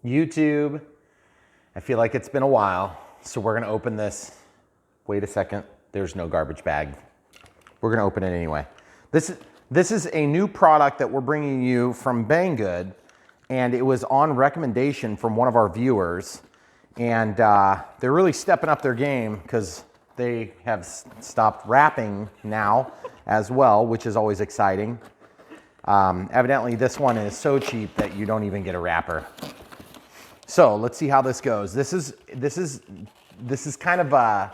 YouTube. I feel like it's been a while, so we're gonna open this. Wait a second, there's no garbage bag. We're gonna open it anyway. This is a new product that we're bringing you from Banggood, and it was on recommendation from one of our viewers. And they're really stepping up their game because they have stopped wrapping now as well, which is always exciting. Evidently this one is so cheap that you don't even get a wrapper. So let's see how this goes. This is kind of a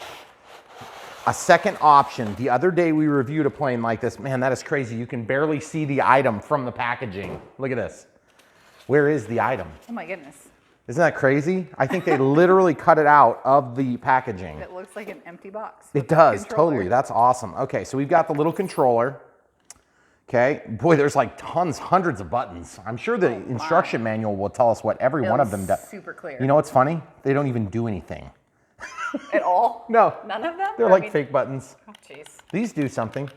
second option. The other day we reviewed a plane like this. Man, that is crazy. You can barely see the item from the packaging. Look at this. Where is the item? Oh my goodness. Isn't that crazy? I think they literally cut it out of the packaging. It looks like an empty box. It does, totally. That's awesome. Okay, so we've got the little controller. Okay, boy, there's like tons, hundreds of buttons. I'm sure the instruction manual will tell us what every one of them does. Super clear. You know what's funny? They don't even do anything. At all? No. None of them? They're like fake buttons. Oh, jeez. These do something.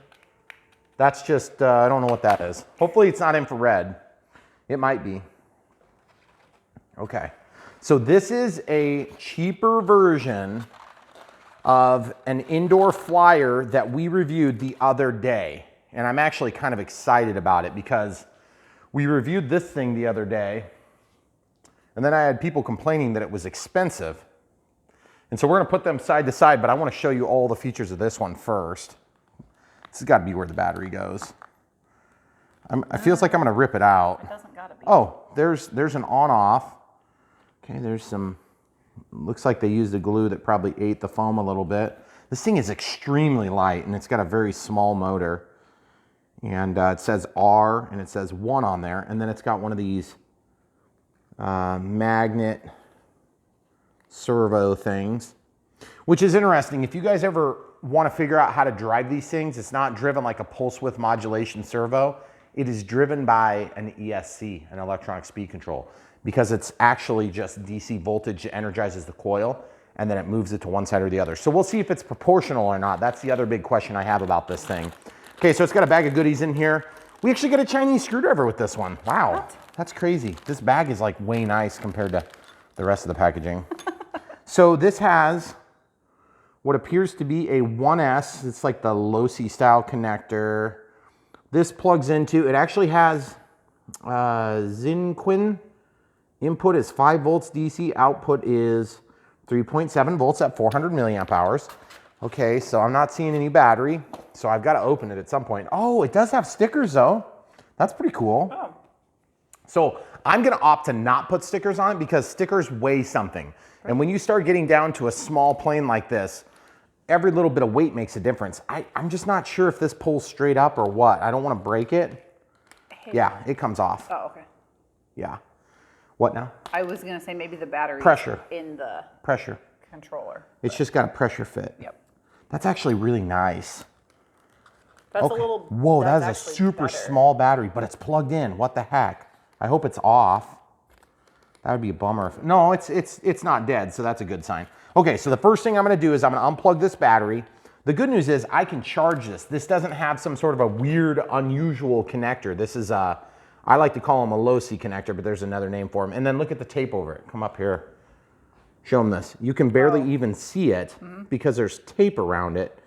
That's just, I don't know what that is. Hopefully it's not infrared. It might be. Okay, so this is a cheaper version of an indoor flyer that we reviewed the other day. And I'm actually kind of excited about it because we reviewed this thing the other day, and then I had people complaining that it was expensive. And so we're gonna put them side to side, but I wanna show you all the features of this one first. This has gotta be where the battery goes. It feels like I'm gonna rip it out. It doesn't gotta be. Oh, there's an on-off. Okay, there's some, looks like they used a glue that probably ate the foam a little bit. This thing is extremely light, and it's got a very small motor. And it says R, and it says 1 on there, and then it's got one of these magnet servo things, which is interesting. If you guys ever want to figure out how to drive these things, it's not driven like a pulse width modulation servo. It is driven by an ESC, an electronic speed control, because it's actually just DC voltage that energizes the coil, and then it moves it to one side or the other. So we'll see if it's proportional or not. That's the other big question I have about this thing. Okay, so it's got a bag of goodies in here. We actually got a Chinese screwdriver with this one. Wow, what? That's crazy. This bag is like way nice compared to the rest of the packaging. So this has what appears to be a 1S. It's like the Losi style connector. This plugs into, it actually has Zinquin. Input is 5 volts DC, output is 3.7 volts at 400 milliamp hours. Okay, so I'm not seeing any battery, so I've got to open it at some point. Oh, it does have stickers though. That's pretty cool. Oh. So I'm gonna opt to not put stickers on it because stickers weigh something. And when you start getting down to a small plane like this, every little bit of weight makes a difference. I'm just not sure if this pulls straight up or what. I don't want to break it. Yeah, it comes off. Oh, okay. Yeah. What now? I was gonna say maybe the battery pressure in the controller. It's just got a pressure fit. Yep. That's actually really nice. That's a little. Whoa, that is a super small battery, but it's plugged in. What the heck? I hope it's off. That would be a bummer. No, it's not dead, so that's a good sign. Okay, so the first thing I'm gonna do is I'm gonna unplug this battery. The good news is I can charge this. This doesn't have some sort of a weird, unusual connector. This is a, I like to call them a Losi connector, but there's another name for them. And then look at the tape over it. Come up here. Show them this. You can barely even see it because there's tape around it.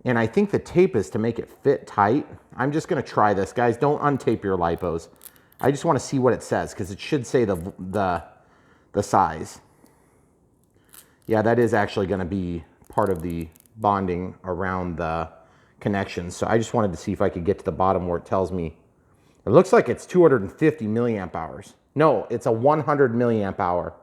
And I think the tape is to make it fit tight. I'm just gonna try this. Guys, don't untape your lipos. I just wanna see what it says because it should say the size. Yeah, that is actually gonna be part of the bonding around the connections. So I just wanted to see if I could get to the bottom where it tells me. It looks like it's 250 milliamp hours. No, it's a 100 milliamp hour.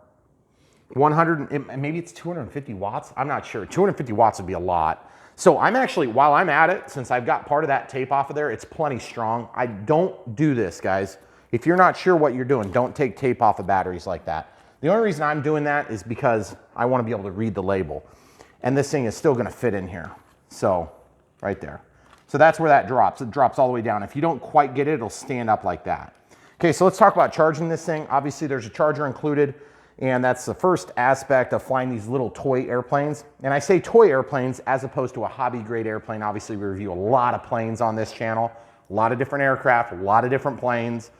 100, maybe it's 250 watts. I'm not sure. 250 watts would be a lot. So I'm actually, while I'm at it, since I've got part of that tape off of there, it's plenty strong. I don't do this, guys. If you're not sure what you're doing, don't take tape off of batteries like that. The only reason I'm doing that is because I want to be able to read the label. And this thing is still going to fit in here. So right there. So that's where that drops. It drops all the way down. If you don't quite get it, it'll stand up like that. Okay, so let's talk about charging this thing. Obviously there's a charger included, and that's the first aspect of flying these little toy airplanes. And I say toy airplanes as opposed to a hobby grade airplane. Obviously we review a lot of planes on this channel, a lot of different aircraft, a lot of different planes.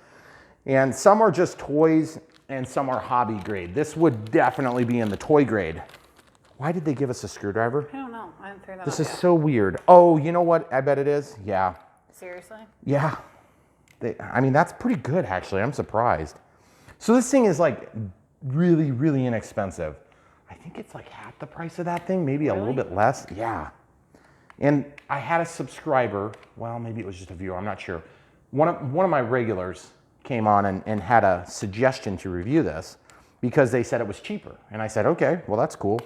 And some are just toys and some are hobby grade. This would definitely be in the toy grade. Why did they give us a screwdriver? I don't know. I didn't figure that out. This is so weird. Oh, you know what? I bet it is. Yeah. Seriously? Yeah. I mean, that's pretty good, actually. I'm surprised. So this thing is like really, really inexpensive. I think it's like half the price of that thing, maybe a little bit less. Yeah. And I had a subscriber, well, maybe it was just a viewer, I'm not sure. One of my regulars came on and had a suggestion to review this because they said it was cheaper. And I said, okay, well, that's cool.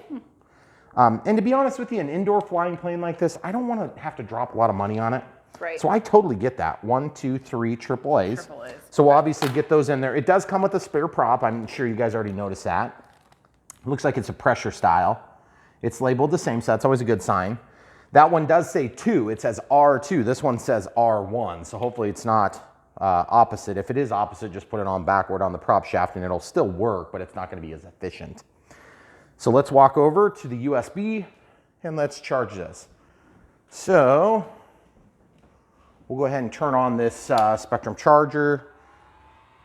And to be honest with you, an indoor flying plane like this, I don't want to have to drop a lot of money on it. Right. So I totally get that. 1, 2, 3 AAAs. AAAs. So we'll obviously get those in there. It does come with a spare prop. I'm sure you guys already noticed that. It looks like it's a pressure style. It's labeled the same, so that's always a good sign. That one does say 2. It says R2. This one says R1. So hopefully it's not opposite. If it is opposite, just put it on backward on the prop shaft and it'll still work, but it's not going to be as efficient. So let's walk over to the USB and let's charge this. So we'll go ahead and turn on this Spectrum charger.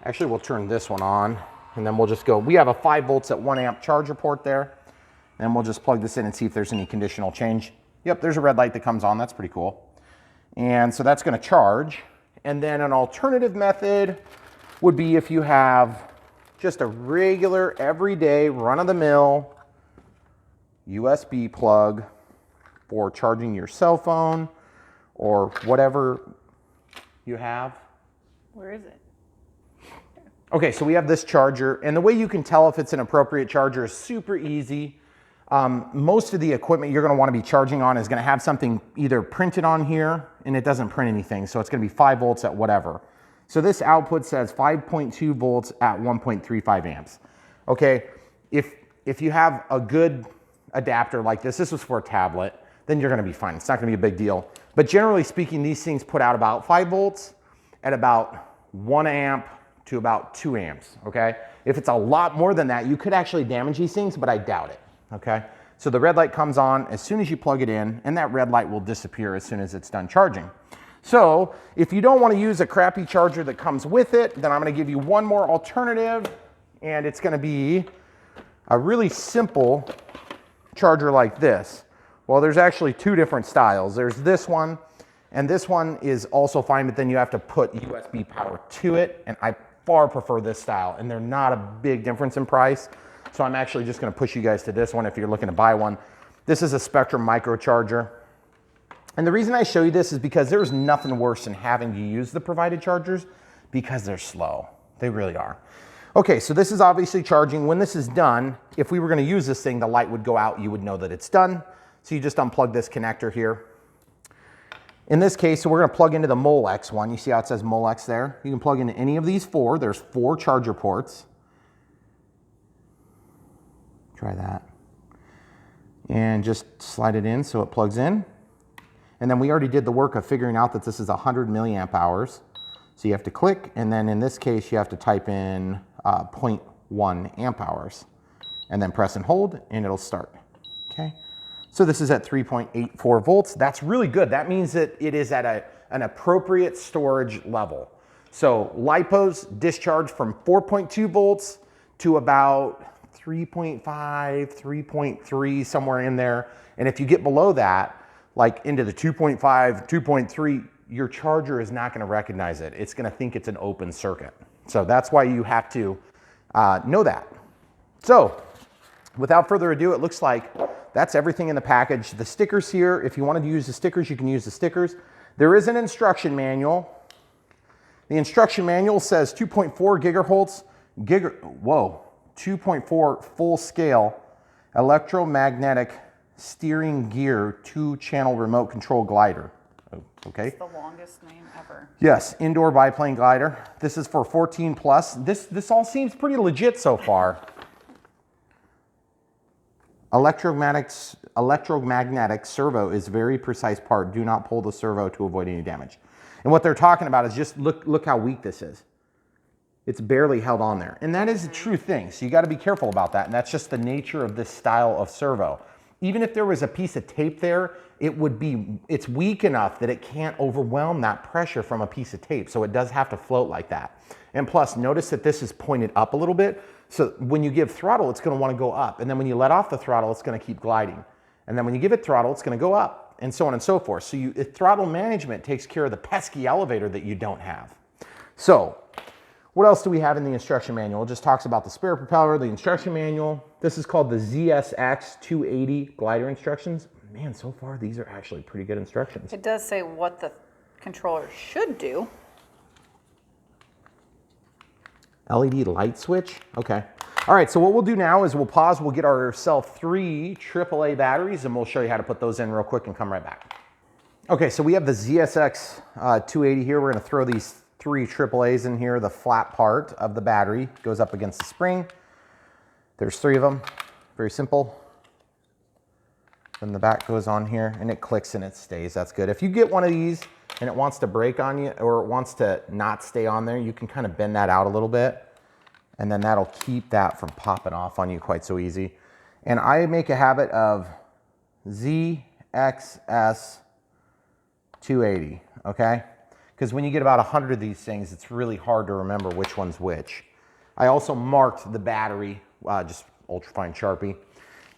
Actually, we'll turn this one on and then we'll just go. We have a 5 volts at 1 amp charger port there. And we'll just plug this in and see if there's any conditional change. Yep, there's a red light that comes on. That's pretty cool. And so that's going to charge. And then an alternative method would be if you have just a regular, everyday, run-of-the-mill USB plug for charging your cell phone or whatever you have. Where is it? Okay, so we have this charger, and the way you can tell if it's an appropriate charger is super easy. Most of the equipment you're going to want to be charging on is going to have something either printed on here, and it doesn't print anything, so it's going to be 5 volts at whatever. So this output says 5.2 volts at 1.35 amps. Okay, if you have a good adapter like this was for a tablet, then you're going to be fine. It's not going to be a big deal. But generally speaking, these things put out about 5 volts at about 1 amp to about 2 amps, okay? If it's a lot more than that, you could actually damage these things, but I doubt it, okay? So the red light comes on as soon as you plug it in, and that red light will disappear as soon as it's done charging. So if you don't want to use a crappy charger that comes with it, then I'm going to give you one more alternative, and it's going to be a really simple charger like this. Well, there's actually 2 different styles. There's this one, and this one is also fine, but then you have to put USB power to it, and I far prefer this style, and they're not a big difference in price. So I'm actually just going to push you guys to this one if you're looking to buy one. This is a Spectrum microcharger. And the reason I show you this is because there's nothing worse than having to use the provided chargers because they're slow. They really are. Okay, so this is obviously charging. When this is done, if we were going to use this thing, the light would go out. You would know that it's done. So you just unplug this connector here. In this case, so we're going to plug into the Molex one. You see how it says Molex there? You can plug into any of these 4. There's 4 charger ports. Try that. And just slide it in so it plugs in. And then we already did the work of figuring out that this is 100 milliamp hours. So you have to click, and then in this case, you have to type in 0.1 amp hours. And then press and hold, and it'll start. Okay. So this is at 3.84 volts. That's really good. That means that it is at an appropriate storage level. So LiPos discharge from 4.2 volts to about 3.5, 3.3, somewhere in there. And if you get below that, like into the 2.5, 2.3, your charger is not going to recognize it. It's going to think it's an open circuit. So that's why you have to know that. So without further ado, it looks like that's everything in the package. The stickers here, if you wanted to use the stickers, you can use the stickers. There is an instruction manual. The instruction manual says 2.4 gigahertz, 2.4 full scale electromagnetic steering gear 2-channel remote control glider. Okay. It's the longest name ever. Yes, indoor biplane glider. This is for 14 plus. This all seems pretty legit so far. Electromagnetic servo is very precise part. Do not pull the servo to avoid any damage. And what they're talking about is just look how weak this is. It's barely held on there. And that is a true thing. So you got to be careful about that. And that's just the nature of this style of servo. even if there was a piece of tape there, it's weak enough that it can't overwhelm that pressure from a piece of tape. So it does have to float like that. And plus, notice that this is pointed up a little bit. So when you give throttle, it's gonna wanna go up. And then when you let off the throttle, it's gonna keep gliding. And then when you give it throttle, it's gonna go up, and so on and so forth. So throttle management takes care of the pesky elevator that you don't have. So what else do we have in the instruction manual? It just talks about the spare propeller, the instruction manual. This is called the ZSX-280 glider instructions. Man, so far these are actually pretty good instructions. It does say what the controller should do. LED light switch, okay. All right, so what we'll do now is we'll pause, we'll get ourselves 3 AAA batteries, and we'll show you how to put those in real quick and come right back. Okay, so we have the ZSX-280 here. We're gonna throw these 3 AAAs in here. The flat part of the battery goes up against the spring. There's 3 of them, very simple. Then the back goes on here and it clicks and it stays, that's good. If you get one of these and it wants to break on you or it wants to not stay on there, you can kind of bend that out a little bit and then that'll keep that from popping off on you quite so easy. And I make a habit of ZXS-280, okay? Because when you get about 100 of these things, it's really hard to remember which one's which. I also marked the battery, just ultrafine Sharpie,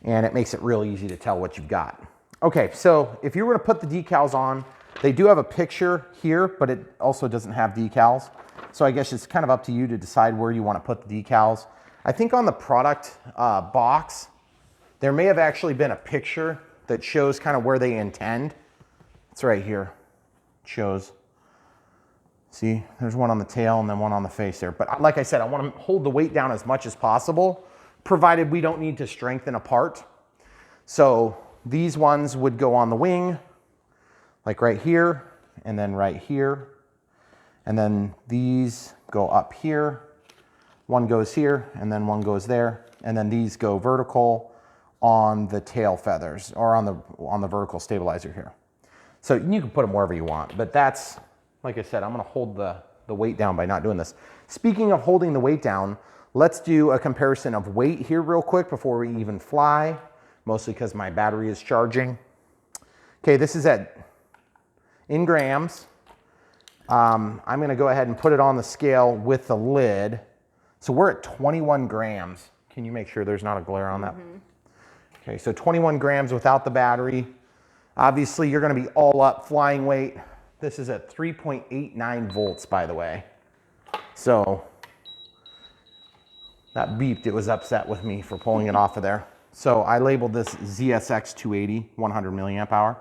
and it makes it real easy to tell what you've got. Okay, so if you were to put the decals on, they do have a picture here, but it also doesn't have decals. So I guess it's kind of up to you to decide where you want to put the decals. I think on the product box, there may have actually been a picture that shows kind of where they intend. It's right here, it shows. See, there's one on the tail and then one on the face there. But like I said, I want to hold the weight down as much as possible, provided we don't need to strengthen a part. So these ones would go on the wing, like right here, and then right here. And then these go up here. One goes here, and then one goes there. And then these go vertical on the tail feathers, or on the vertical stabilizer here. So you can put them wherever you want, but that's, like I said, I'm gonna hold the weight down by not doing this. Speaking of holding the weight down, let's do a comparison of weight here real quick before we even fly, mostly because my battery is charging. Okay, this is in grams. I'm gonna go ahead and put it on the scale with the lid. So we're at 21 grams. Can you make sure there's not a glare on that? Mm-hmm. Okay, so 21 grams without the battery. Obviously, you're gonna be all up flying weight. This is at 3.89 volts, by the way. So that beeped, it was upset with me for pulling it off of there. So I labeled this ZSX-280, 100 milliamp hour.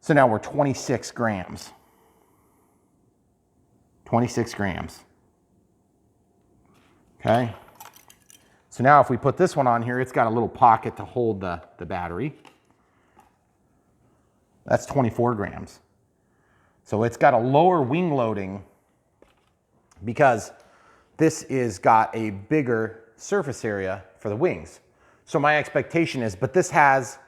So now we're 26 grams. 26 grams. Okay. So now if we put this one on here, it's got a little pocket to hold the battery. That's 24 grams. So it's got a lower wing loading because this is got a bigger surface area for the wings. So my expectation is, but this has,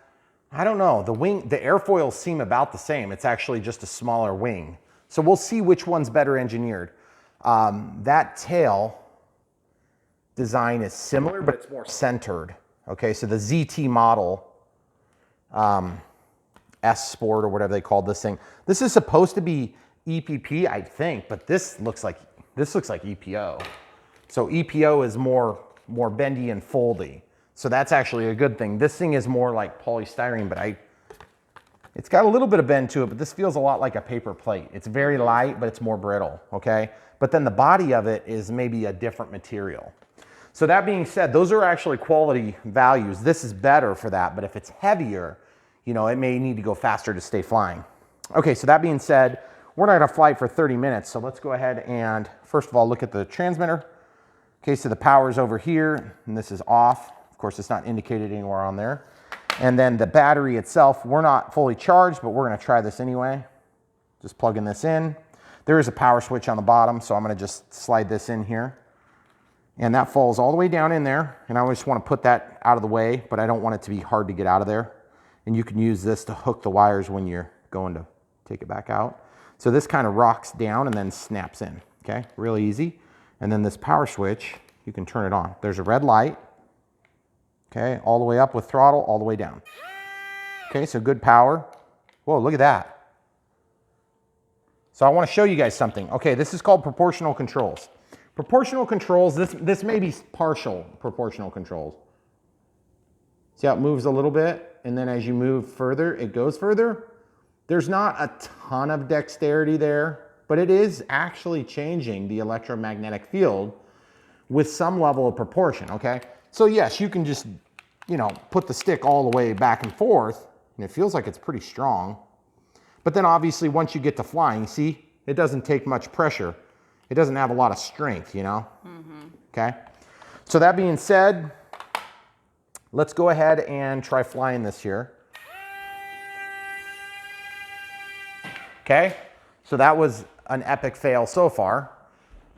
I don't know, the airfoils seem about the same. It's actually just a smaller wing. So we'll see which one's better engineered. That tail design is similar, but it's more centered. Okay, so the ZT model, S Sport or whatever they called this thing. This is supposed to be EPP, I think, but this looks like EPO. So EPO is more bendy and foldy. So that's actually a good thing. This thing is more like polystyrene, but it's got a little bit of bend to it, but this feels a lot like a paper plate. It's very light, but it's more brittle, okay? But then the body of it is maybe a different material. So that being said, those are actually quality values. This is better for that, but if it's heavier, you know, it may need to go faster to stay flying. Okay, so that being said, we're not gonna fly for 30 minutes, so let's go ahead and first of all, look at the transmitter. Okay, so the power's over here, and this is off. Of course, it's not indicated anywhere on there. And then the battery itself, we're not fully charged, but we're gonna try this anyway. Just plugging this in. There is a power switch on the bottom, so I'm gonna just slide this in here. And that falls all the way down in there, and I just wanna put that out of the way, but I don't want it to be hard to get out of there. And you can use this to hook the wires when you're going to take it back out. So this kind of rocks down and then snaps in, okay? Really easy. And then this power switch, you can turn it on. There's a red light, Okay, all the way up with throttle, all the way down. Okay, so good power. Whoa, look at that. So I want to show you guys something. Okay, this is called proportional controls. Proportional controls, this may be partial proportional controls. See how it moves a little bit, and then as you move further, it goes further. There's not a ton of dexterity there, but it is actually changing the electromagnetic field with some level of proportion, okay? So yes, you can just, you know, put the stick all the way back and forth, and it feels like it's pretty strong. But then obviously once you get to flying, see, it doesn't take much pressure. It doesn't have a lot of strength, you know? Okay? So that being said, let's go ahead and try flying this here. Okay? So that was an epic fail so far,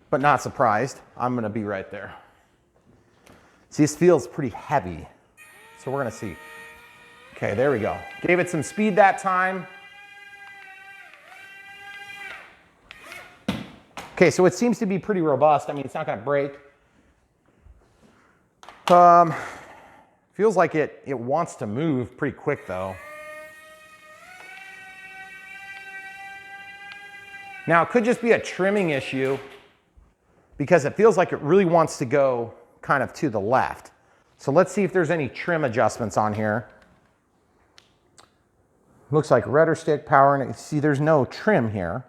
but not surprised. I'm gonna be right there. See, this feels pretty heavy. So we're gonna see. Okay, there we go. Gave it some speed that time. Okay, so it seems to be pretty robust. I mean, it's not gonna break. Feels like it wants to move pretty quick though. Now it could just be a trimming issue because it feels like it really wants to go kind of to the left. So let's see if there's any trim adjustments on here. Looks like rudder stick power, and see there's no trim here.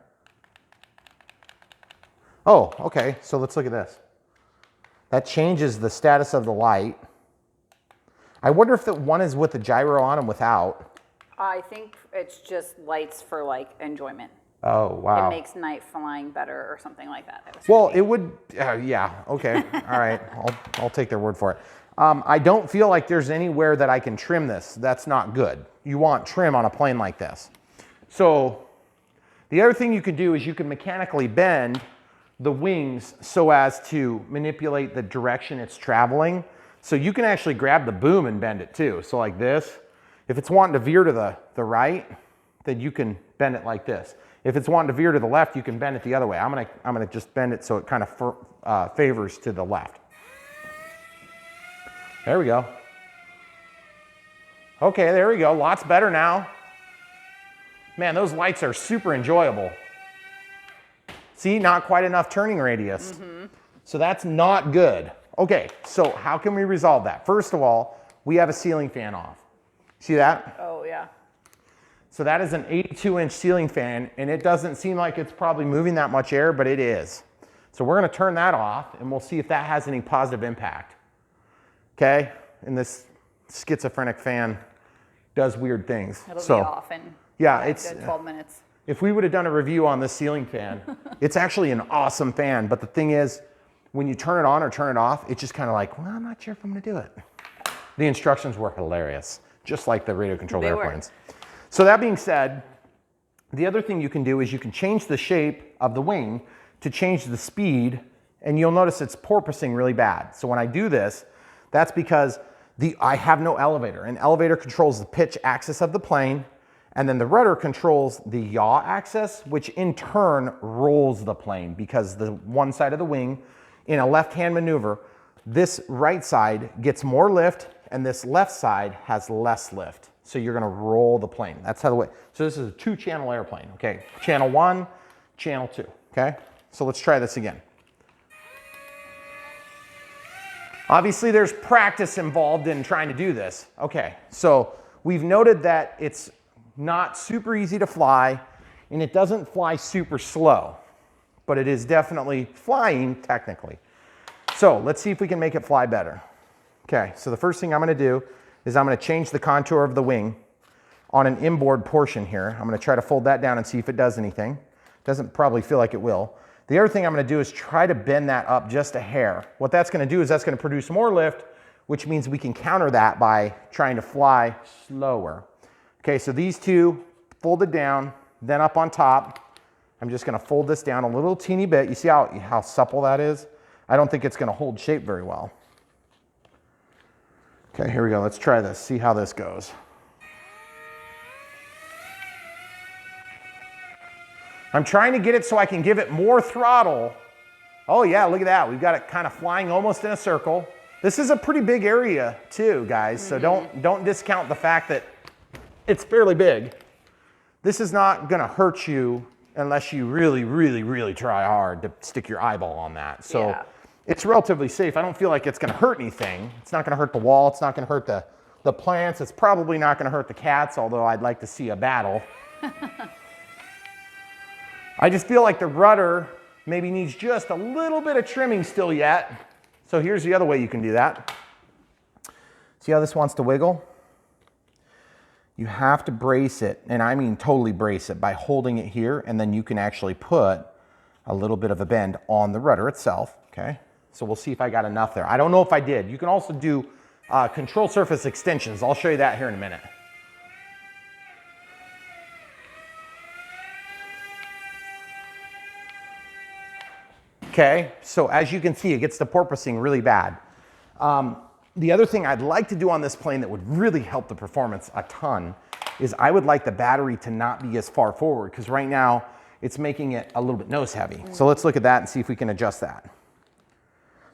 Oh, okay, so let's look at this. That changes the status of the light. I wonder if the one is with the gyro on and without. I think it's just lights for like enjoyment. Oh, wow. It makes night flying better or something like that. Well, it would, yeah, okay, all right, I'll take their word for it. I don't feel like there's anywhere that I can trim this. That's not good. You want trim on a plane like this. So the other thing you could do is you can mechanically bend the wings so as to manipulate the direction it's traveling. So you can actually grab the boom and bend it too. So like this, if it's wanting to veer to the right, then you can bend it like this. If it's wanting to veer to the left, you can bend it the other way. I'm gonna just bend it so it kind of favors to the left. There we go. Okay, there we go. Lots better now. Man, those lights are super enjoyable. See, not quite enough turning radius. So that's not good. Okay, so how can we resolve that? First of all, we have a ceiling fan off. See that? Oh, yeah. So that is an 82-inch ceiling fan, and it doesn't seem like it's probably moving that much air, but it is. So we're gonna turn that off, and we'll see if that has any positive impact. Okay, and this schizophrenic fan does weird things. It'll be off in it's 12 minutes. If we would have done a review on this ceiling fan, it's actually an awesome fan, but the thing is, when you turn it on or turn it off, it's just kind of like, well, I'm not sure if I'm gonna do it. The instructions were hilarious, just like the radio-controlled airplanes. So that being said, the other thing you can do is you can change the shape of the wing to change the speed, and you'll notice it's porpoising really bad. So when I do this, that's because I have no elevator. An elevator controls the pitch axis of the plane, and then the rudder controls the yaw axis, which in turn rolls the plane because the one side of the wing, in a left-hand maneuver, this right side gets more lift and this left side has less lift. So you're gonna roll the plane. That's how the way, so this is a 2-channel airplane, okay? Channel 1, channel 2, okay? So let's try this again. Obviously there's practice involved in trying to do this. Okay, so we've noted that it's not super easy to fly and it doesn't fly super slow, but it is definitely flying technically. So let's see if we can make it fly better. Okay, so the first thing I'm gonna do is I'm gonna change the contour of the wing on an inboard portion here. I'm gonna try to fold that down and see if it does anything. Doesn't probably feel like it will. The other thing I'm gonna do is try to bend that up just a hair. What that's gonna do is that's gonna produce more lift, which means we can counter that by trying to fly slower. Okay, so these two folded down, then up on top. I'm just gonna fold this down a little teeny bit. You see how supple that is? I don't think it's gonna hold shape very well. Okay, here we go. Let's try this, see how this goes. I'm trying to get it so I can give it more throttle. Oh yeah, look at that. We've got it kind of flying almost in a circle. This is a pretty big area too, guys. So don't discount the fact that it's fairly big. This is not gonna hurt you unless you really, really, really try hard to stick your eyeball on that. So it's relatively safe. I don't feel like it's gonna hurt anything. It's not gonna hurt the wall. It's not gonna hurt the plants. It's probably not gonna hurt the cats, although I'd like to see a battle. I just feel like the rudder maybe needs just a little bit of trimming still yet. So here's the other way you can do that. See how this wants to wiggle? You have to brace it, and I mean totally brace it by holding it here, and then you can actually put a little bit of a bend on the rudder itself, okay? So we'll see if I got enough there. I don't know if I did. You can also do control surface extensions. I'll show you that here in a minute. Okay, so as you can see, it gets the porpoising really bad. The other thing I'd like to do on this plane that would really help the performance a ton is I would like the battery to not be as far forward, because right now it's making it a little bit nose heavy. So let's look at that and see if we can adjust that.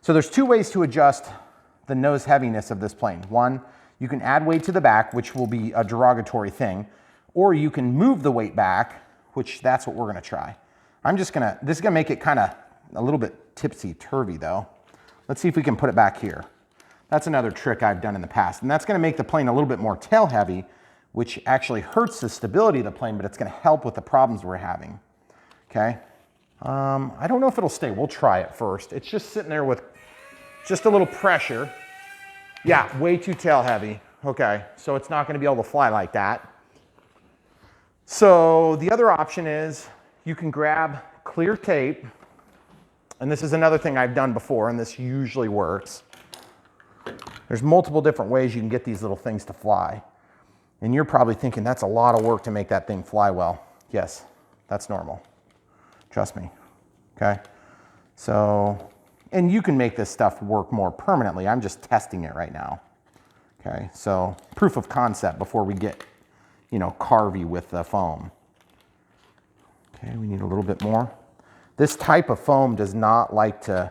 So there's two ways to adjust the nose heaviness of this plane. One, you can add weight to the back, which will be a derogatory thing, or you can move the weight back, which that's what we're gonna try. This is gonna make it kind of a little bit tipsy-turvy though. Let's see if we can put it back here. That's another trick I've done in the past, and that's gonna make the plane a little bit more tail heavy, which actually hurts the stability of the plane, but it's gonna help with the problems we're having, okay? I don't know if it'll stay. We'll try it first. It's just sitting there with just a little pressure. Yeah, way too tail heavy. Okay, so it's not gonna be able to fly like that. So the other option is you can grab clear tape, and this is another thing I've done before, and this usually works. There's multiple different ways you can get these little things to fly. And you're probably thinking, that's a lot of work to make that thing fly well. Yes, that's normal. Trust me, okay? So, and you can make this stuff work more permanently. I'm just testing it right now, okay? So, proof of concept before we get, you know, carvy with the foam. Okay, we need a little bit more. This type of foam does not like to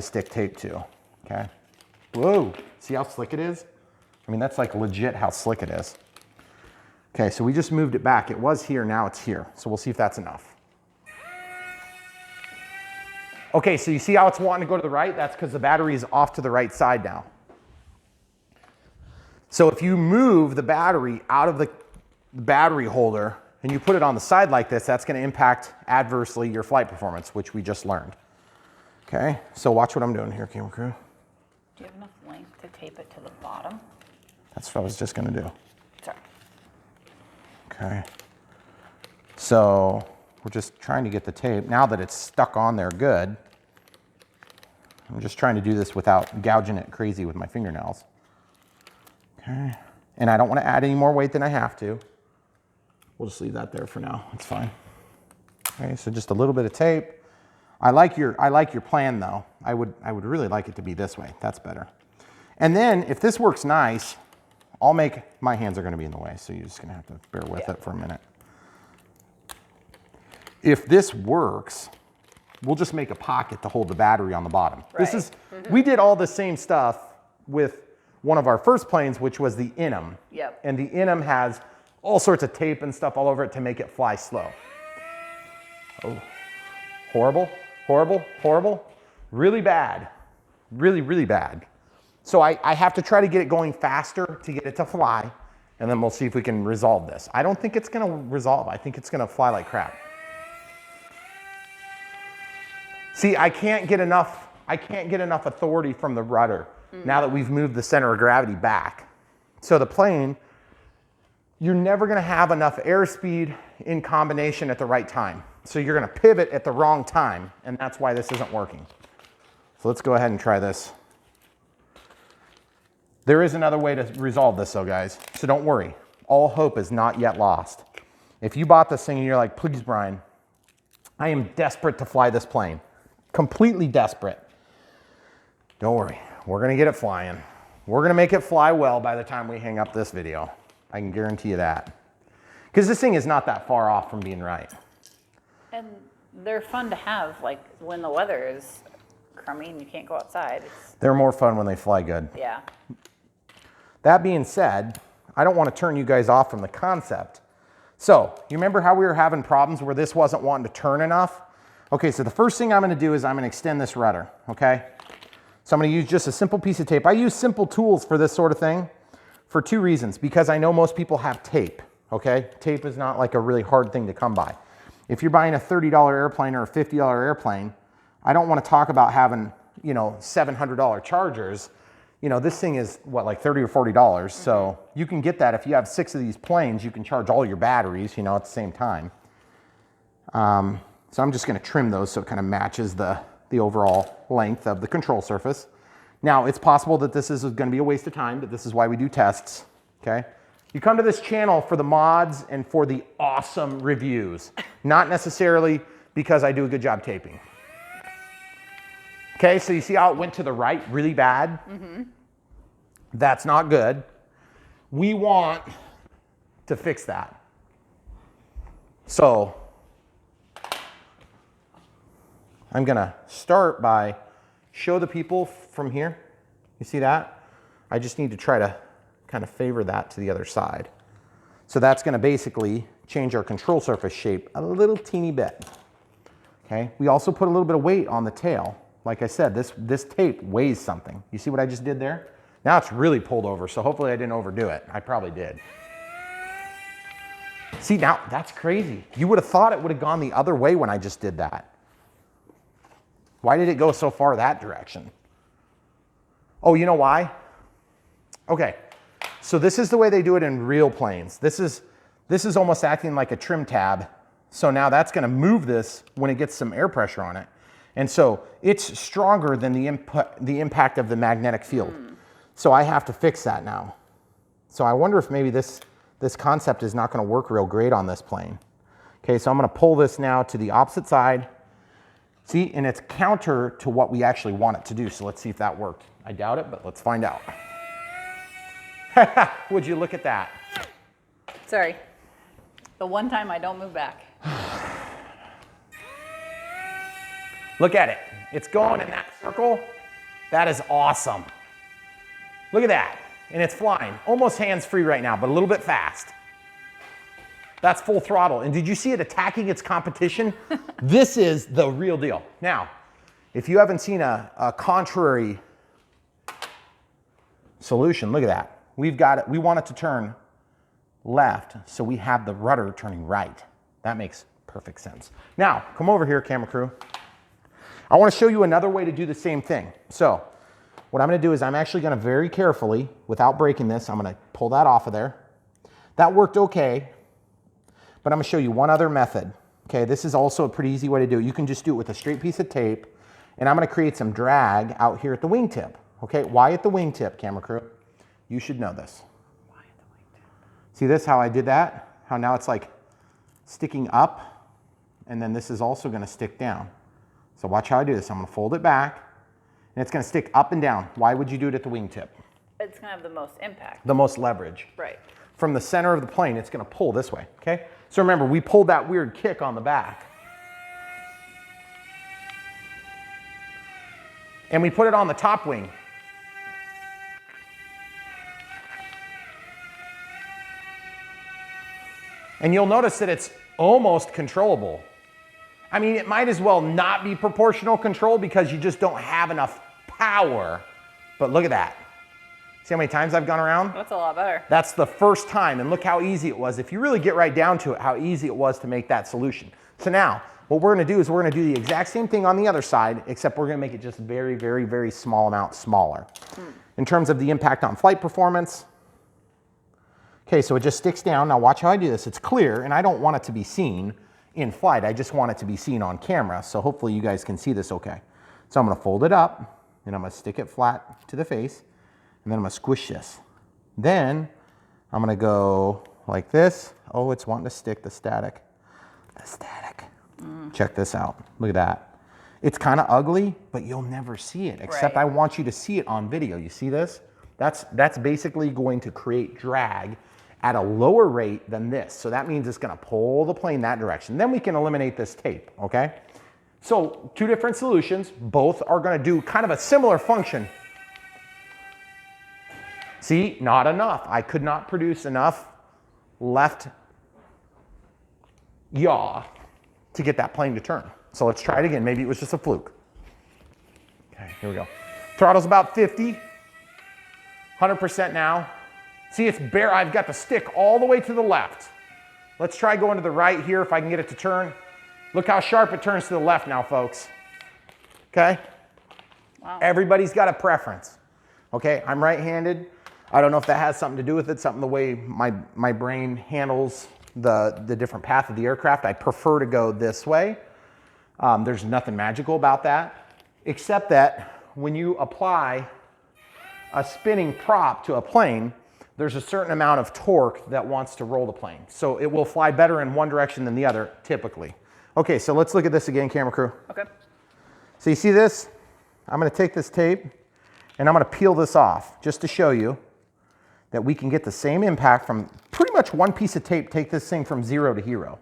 stick tape to, okay? Whoa, see how slick it is? I mean, that's like legit how slick it is. Okay, so we just moved it back. It was here, now it's here. So we'll see if that's enough. Okay, so you see how it's wanting to go to the right? That's because the battery is off to the right side now. So if you move the battery out of the battery holder and you put it on the side like this, that's going to impact adversely your flight performance, which we just learned. Okay, so watch what I'm doing here, camera crew. Do you have enough length to tape it to the bottom? That's what I was just going to do. Sorry. Okay, so we're just trying to get the tape. Now that it's stuck on there good, I'm just trying to do this without gouging it crazy with my fingernails. Okay, and I don't want to add any more weight than I have to. We'll just leave that there for now. It's fine. Okay, so just a little bit of tape. I like your plan though. I would really like it to be this way. That's better. And then if this works nice, my hands are going to be in the way, so you're just going to have to bear with it for a minute. If this works, we'll just make a pocket to hold the battery on the bottom. Right. We did all the same stuff with one of our first planes, which was the Inum. Yep. And the Inum has all sorts of tape and stuff all over it to make it fly slow. Oh, horrible, horrible, horrible. Really bad, really, really bad. So I have to try to get it going faster to get it to fly, and then we'll see if we can resolve this. I don't think it's gonna resolve. I think it's gonna fly like crap. See, I can't get enough authority from the rudder now that we've moved the center of gravity back. So the plane, you're never gonna have enough airspeed in combination at the right time. So you're gonna pivot at the wrong time, and that's why this isn't working. So let's go ahead and try this. There is another way to resolve this though, guys. So don't worry, all hope is not yet lost. If you bought this thing and you're like, please, Brian, I am desperate to fly this plane. Completely desperate. Don't worry, we're gonna get it flying. We're gonna make it fly well by the time we hang up this video. I can guarantee you that. Because this thing is not that far off from being right. And they're fun to have, like when the weather is crummy and you can't go outside. They're more fun when they fly good. Yeah. That being said, I don't want to turn you guys off from the concept. So, you remember how we were having problems where this wasn't wanting to turn enough? Okay, so the first thing I'm going to do is I'm going to extend this rudder, okay? So I'm going to use just a simple piece of tape. I use simple tools for this sort of thing for two reasons. Because I know most people have tape, okay? Tape is not like a really hard thing to come by. If you're buying a $30 airplane or a $50 airplane, I don't want to talk about having, you know, $700 chargers. You know, this thing is what, like $30 or $40. So you can get that if you have 6 of these planes, you can charge all your batteries, you know, at the same time. So I'm just going to trim those so it kind of matches the overall length of the control surface. Now, it's possible that this is going to be a waste of time, but this is why we do tests, okay? You come to this channel for the mods and for the awesome reviews, not necessarily because I do a good job taping. Okay, so you see how it went to the right really bad? That's not good. We want to fix that. So I'm gonna start by show the people from here. You see that? I just need to try to kind of favor that to the other side. So that's gonna basically change our control surface shape a little teeny bit. Okay, we also put a little bit of weight on the tail. Like I said, this tape weighs something. You see what I just did there? Now it's really pulled over, so hopefully I didn't overdo it. I probably did. See, now that's crazy. You would have thought it would have gone the other way when I just did that. Why did it go so far that direction? Oh, you know why? Okay, so this is the way they do it in real planes. This is almost acting like a trim tab. So now that's gonna move this when it gets some air pressure on it. And so it's stronger than the impact of the magnetic field. So I have to fix that now. So I wonder if maybe this concept is not gonna work real great on this plane. Okay, so I'm gonna pull this now to the opposite side. See, and it's counter to what we actually want it to do. So let's see if that worked. I doubt it, but let's find out. Would you look at that? Sorry. The one time I don't move back. Look at it. It's going in that circle. That is awesome. Look at that. And it's flying. Almost hands-free right now, but a little bit fast. That's full throttle. And did you see it attacking its competition? This is the real deal. Now, if you haven't seen a contrary solution, look at that. We've got it. We want it to turn left, so we have the rudder turning right. That makes perfect sense. Now, come over here, camera crew. I want to show you another way to do the same thing. So what I'm going to do is I'm actually going to very carefully, without breaking this, I'm going to pull that off of there. That worked okay, but I'm going to show you one other method. Okay, this is also a pretty easy way to do it. You can just do it with a straight piece of tape, and I'm going to create some drag out here at the wingtip. Okay, why at the wingtip, camera crew? You should know this. Why at the wingtip? See this, how I did that? How now it's like sticking up, and then this is also going to stick down. So watch how I do this. I'm going to fold it back, and it's going to stick up and down. Why would you do it at the wingtip? It's going to have the most impact. The most leverage. Right. From the center of the plane, it's going to pull this way, okay? So remember, we pulled that weird kick on the back. And we put it on the top wing. And you'll notice that it's almost controllable. I mean, it might as well not be proportional control because you just don't have enough power. But look at that. See how many times I've gone around? That's a lot better. That's the first time, and look how easy it was. If you really get right down to it, how easy it was to make that solution. So now, what we're gonna do is we're gonna do the exact same thing on the other side, except we're gonna make it just very, very, very small amount smaller. In terms of the impact on flight performance. Okay, so it just sticks down. Now watch how I do this. It's clear, and I don't want it to be seen in flight. I just want it to be seen on camera, so hopefully you guys can see this okay. So I'm gonna fold it up, and I'm gonna stick it flat to the face, and then I'm gonna squish this. Then I'm gonna go like this. Oh, it's wanting to stick the static. The static. Check this out. Look at that. It's kind of ugly, but you'll never see it, except Right. I want you to see it on video. You see this? That's basically going to create drag at a lower rate than this. So that means it's gonna pull the plane that direction. Then we can eliminate this tape, okay? So 2 different solutions, both are gonna do kind of a similar function. See, not enough. I could not produce enough left yaw to get that plane to turn. So let's try it again. Maybe it was just a fluke. Okay, here we go. Throttle's about 50, 100% now. See, it's bare. I've got the stick all the way to the left. Let's try going to the right here if I can get it to turn. Look how sharp it turns to the left now, folks. Okay? Wow. Everybody's got a preference. Okay, I'm right-handed. I don't know if that has something to do with it, something the way my brain handles the different path of the aircraft. I prefer to go this way. There's nothing magical about that, except that when you apply a spinning prop to a plane, there's a certain amount of torque that wants to roll the plane. So it will fly better in one direction than the other, typically. Okay, so let's look at this again, camera crew. Okay. So you see this? I'm gonna take this tape and I'm gonna peel this off just to show you that we can get the same impact from pretty much one piece of tape, take this thing from 0 to hero.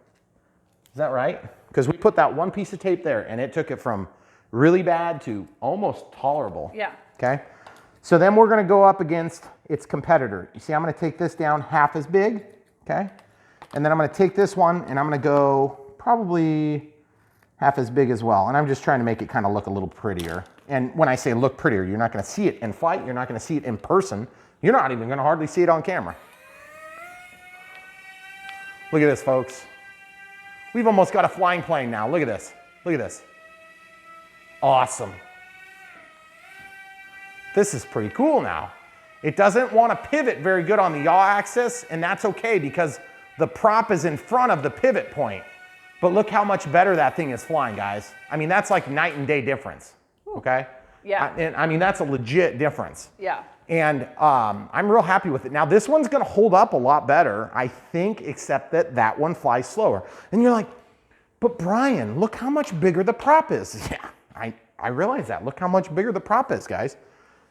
Is that right? Because we put that one piece of tape there and it took it from really bad to almost tolerable. Yeah. Okay? So then we're gonna go up against its competitor. You see, I'm gonna take this down half as big, okay? And then I'm gonna take this one and I'm gonna go probably half as big as well. And I'm just trying to make it kind of look a little prettier. And when I say look prettier, you're not gonna see it in flight, you're not gonna see it in person, you're not even gonna hardly see it on camera. Look at this, folks. We've almost got a flying plane now. Look at this, look at this. Awesome. This is pretty cool now. It doesn't want to pivot very good on the yaw axis, and that's okay because the prop is in front of the pivot point. But look how much better that thing is flying, guys. I mean, that's like night and day difference, okay? Yeah. I mean, that's a legit difference. Yeah. And I'm real happy with it. Now, this one's gonna hold up a lot better, I think, except that that one flies slower. And you're like, but Brian, look how much bigger the prop is. Yeah, I realize that. Look how much bigger the prop is, guys.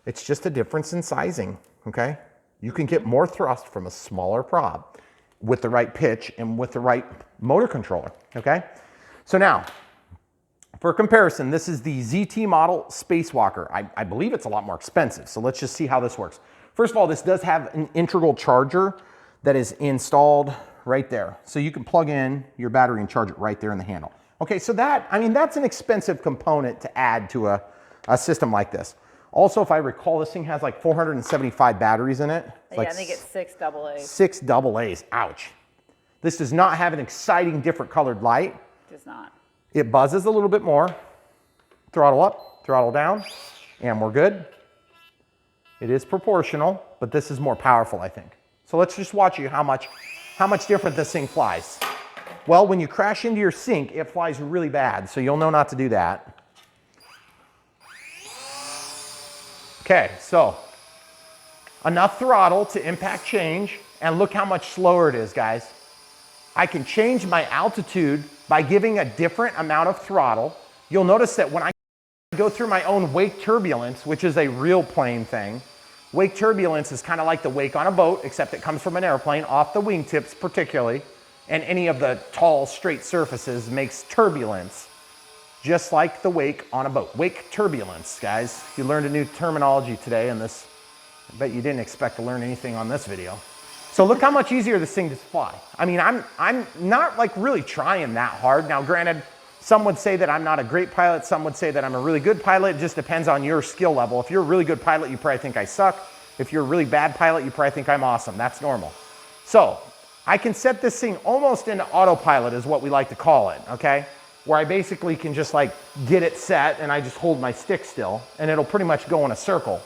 It's just a difference in sizing, okay? You can get more thrust from a smaller prop with the right pitch and with the right motor controller, okay? So now, for comparison, this is the ZT model Spacewalker. I believe it's a lot more expensive, so let's just see how this works. First of all, this does have an integral charger that is installed right there. So you can plug in your battery and charge it right there in the handle. Okay, so that, I mean, that's an expensive component to add to a system like this. Also, if I recall, this thing has like 475 batteries in it. It's Yeah, like I think it's 6 AA's. 6 AA's, ouch. This does not have an exciting different colored light. Does not. It buzzes a little bit more. Throttle up, throttle down, and we're good. It is proportional, but this is more powerful, I think. So let's just watch you how much different this thing flies. Well, when you crash into your sink, it flies really bad, so you'll know not to do that. Okay, so enough throttle to impact change, and look how much slower it is, guys. I can change my altitude by giving a different amount of throttle. You'll notice that when I go through my own wake turbulence, which is a real plane thing, wake turbulence is kind of like the wake on a boat, except it comes from an airplane, off the wingtips particularly, and any of the tall, straight surfaces makes turbulence. Just like the wake on a boat. Wake turbulence, guys. You learned a new terminology today in this. I bet you didn't expect to learn anything on this video. So look how much easier this thing to fly. I mean, I'm not like really trying that hard. Now, granted, some would say that I'm not a great pilot. Some would say that I'm a really good pilot. It just depends on your skill level. If you're a really good pilot, you probably think I suck. If you're a really bad pilot, you probably think I'm awesome. That's normal. So I can set this thing almost into autopilot is what we like to call it, okay? Where I basically can just like get it set and I just hold my stick still and it'll pretty much go in a circle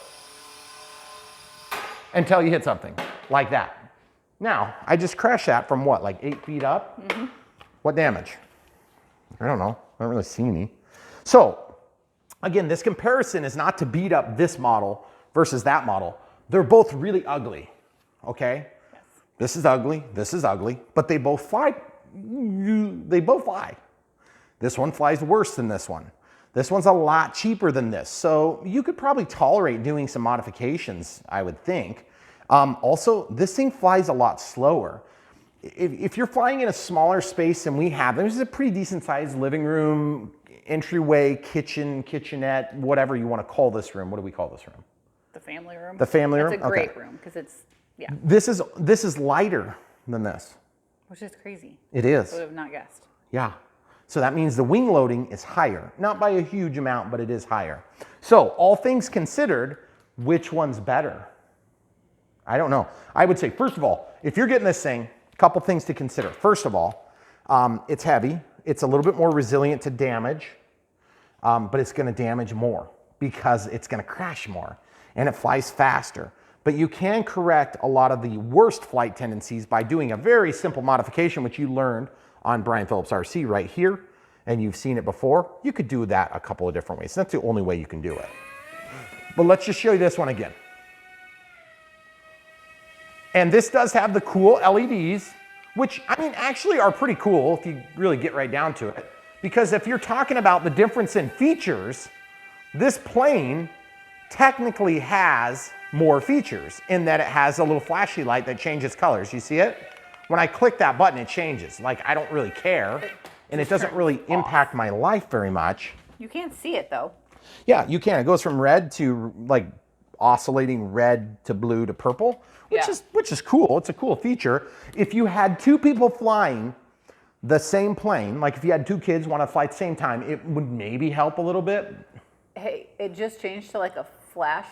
until you hit something like that. Now, I just crashed that from what, like 8 feet up? Mm-hmm. What damage? I don't know, I don't really see any. So, again, this comparison is not to beat up this model versus that model. They're both really ugly, okay? Yes. This is ugly, but they both fly, This one flies worse than this one. This one's a lot cheaper than this. So you could probably tolerate doing some modifications, I would think. Also, this thing flies a lot slower. if you're flying in a smaller space than we have, this is a pretty decent sized living room, entryway, kitchen, kitchenette, whatever you want to call this room. What do we call this room? The family room. The family room? It's a great room because it's, yeah. This is lighter than this. Which is crazy. It is. I would have not guessed. Yeah. So that means the wing loading is higher. Not by a huge amount, but it is higher. So all things considered, which one's better? I don't know. I would say, first of all, if you're getting this thing, a couple things to consider. First of all, it's heavy. It's a little bit more resilient to damage, but it's going to damage more because it's going to crash more and it flies faster. But you can correct a lot of the worst flight tendencies by doing a very simple modification, which you learned on Brian Phillips RC right here, and you've seen it before. You could do that a couple of different ways. That's the only way you can do it. But let's just show you this one again. And this does have the cool LEDs, which, I mean, actually are pretty cool if you really get right down to it. Because if you're talking about the difference in features, this plane technically has more features in that it has a little flashy light that changes colors. You see it? When I click that button, it changes. Like, I don't really care, and it doesn't really impact my life very much. You can't see it though. Yeah, you can. It goes from red to like oscillating red to blue to purple, which is cool. It's a cool feature. If you had two people flying the same plane, like if you had two kids want to fly at the same time, it would maybe help a little bit. Hey, it just changed to like a flash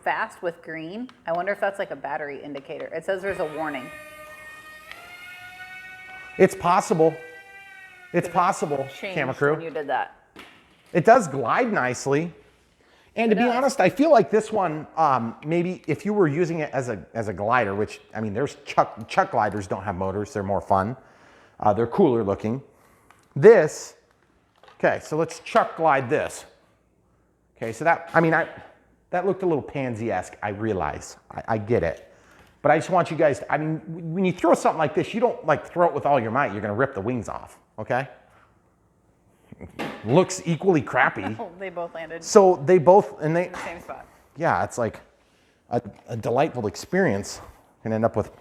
fast with green. I wonder if that's like a battery indicator. It says there's a warning. It's possible. It's possible, camera crew. When you did that. It does glide nicely. And to be honest, I feel like this one, maybe if you were using it as a glider, which, I mean, there's Chuck gliders don't have motors. They're more fun. They're cooler looking. This, okay, so let's Chuck glide this. Okay, so that, I mean, that looked a little pansy-esque, I realize. I get it. But I just want you guys to, I mean, when you throw something like this, you don't like throw it with all your might. You're going to rip the wings off, okay? Looks equally crappy. They both landed. So they both, and they, in the same spot. Yeah, it's like a delightful experience. Gonna end up with a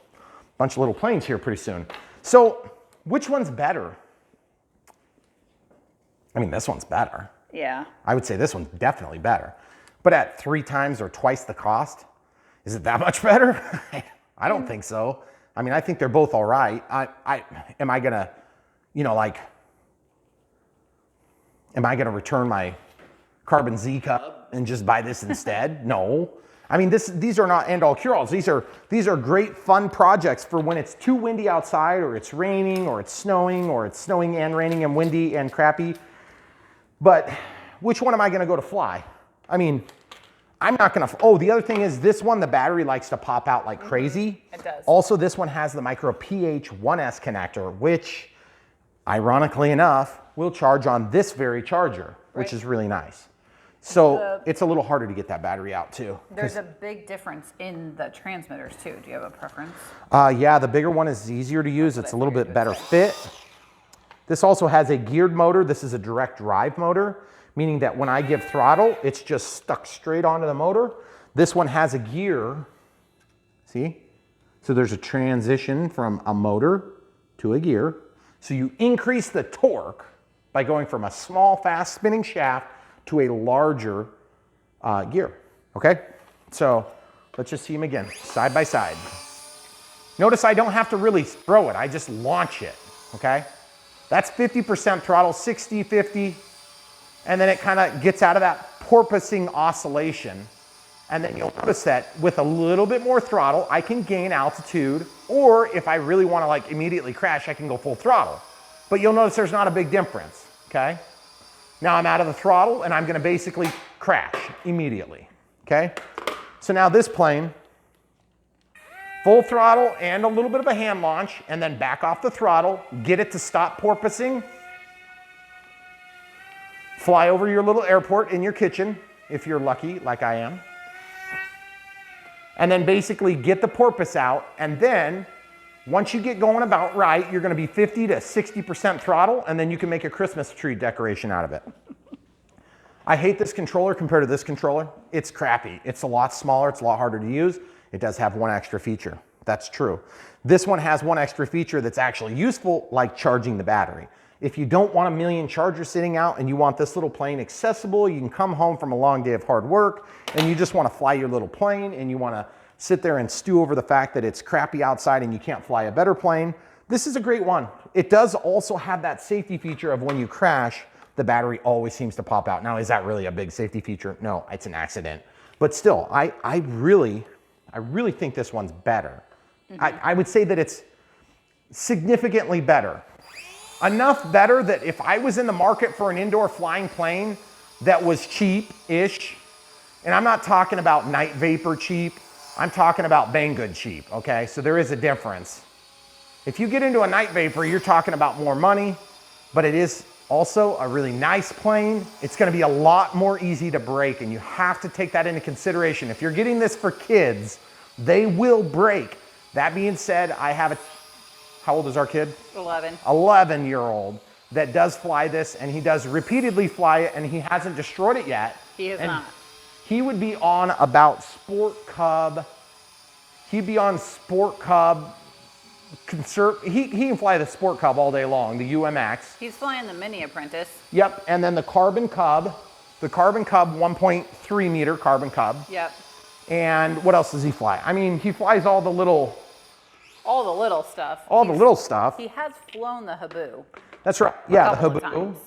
bunch of little planes here pretty soon. So which one's better? I mean, this one's better. Yeah. I would say this one's definitely better. But at 3 times or twice the cost, is it that much better? I don't think so. I mean, I think they're both all right. Am I gonna, you know, like, am I gonna return my Carbon Z Cub and just buy this instead? No. I mean, these are not end-all cure-alls. These are great fun projects for when it's too windy outside, or it's raining, or it's snowing and raining and windy and crappy. But which one am I gonna go to fly? I mean, I'm not gonna, oh, the other thing is this one, the battery likes to pop out like crazy. It does. Also, this one has the micro PH1S connector, which, ironically enough, will charge on this very charger, which is really nice. So it's a little harder to get that battery out too. There's a big difference in the transmitters too. Do you have a preference? Yeah, the bigger one is easier to use. It's a little bit better fit. This also has a geared motor. This is a direct drive motor, meaning that when I give throttle, it's just stuck straight onto the motor. This one has a gear, see? So there's a transition from a motor to a gear. So you increase the torque by going from a small, fast spinning shaft to a larger gear, okay? So let's just see them again, side by side. Notice I don't have to really throw it, I just launch it, okay? That's 50% throttle, 60, 50, and then it kind of gets out of that porpoising oscillation. And then you'll notice that with a little bit more throttle, I can gain altitude, or if I really want to like immediately crash, I can go full throttle. But you'll notice there's not a big difference, okay? Now I'm out of the throttle and I'm gonna basically crash immediately, okay? So now this plane, full throttle and a little bit of a hand launch, and then back off the throttle, get it to stop porpoising, fly over your little airport in your kitchen, if you're lucky, like I am, and then basically get the porpoise out, and then once you get going about right, you're gonna be 50 to 60% throttle, and then you can make a Christmas tree decoration out of it. I hate this controller compared to this controller. It's crappy. It's a lot smaller, it's a lot harder to use. It does have one extra feature. That's true. This one has one extra feature that's actually useful, like charging the battery. If you don't want a million chargers sitting out and you want this little plane accessible, you can come home from a long day of hard work and you just want to fly your little plane and you want to sit there and stew over the fact that it's crappy outside and you can't fly a better plane. This is a great one. It does also have that safety feature of when you crash, the battery always seems to pop out. Now, is that really a big safety feature? No, it's an accident. But still, I really think this one's better. I would say that it's significantly better. Enough better that if I was in the market for an indoor flying plane that was cheap-ish, and I'm not talking about Night Vapor cheap, I'm talking about Banggood cheap, okay? So there is a difference. If you get into a Night Vapor, you're talking about more money, but it is also a really nice plane. It's gonna be a lot more easy to break, and you have to take that into consideration. If you're getting this for kids, they will break. That being said, I have a, how old is our kid? 11. 11-year-old that does fly this, and he does repeatedly fly it, and he hasn't destroyed it yet. He is not. He would be on about Sport Cub. He'd be on Sport Cub. He can fly the Sport Cub all day long, the UMX. He's flying the Mini Apprentice. Yep, and then the Carbon Cub 1.3 meter Carbon Cub. Yep. And what else does he fly? I mean, he flies all the little stuff. All the little stuff. He has flown the Habu. That's right. Yeah, the couple of Habu. times.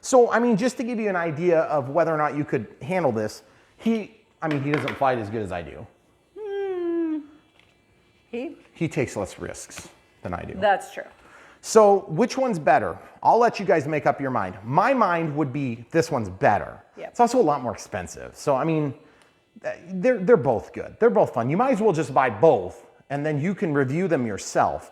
So, I mean, just to give you an idea of whether or not you could handle this, he doesn't fly it as good as I do. He takes less risks than I do. That's true. So, which one's better? I'll let you guys make up your mind. My mind would be this one's better. Yep. It's also a lot more expensive. So, I mean, they're both good. They're both fun. You might as well just buy both, and then you can review them yourself.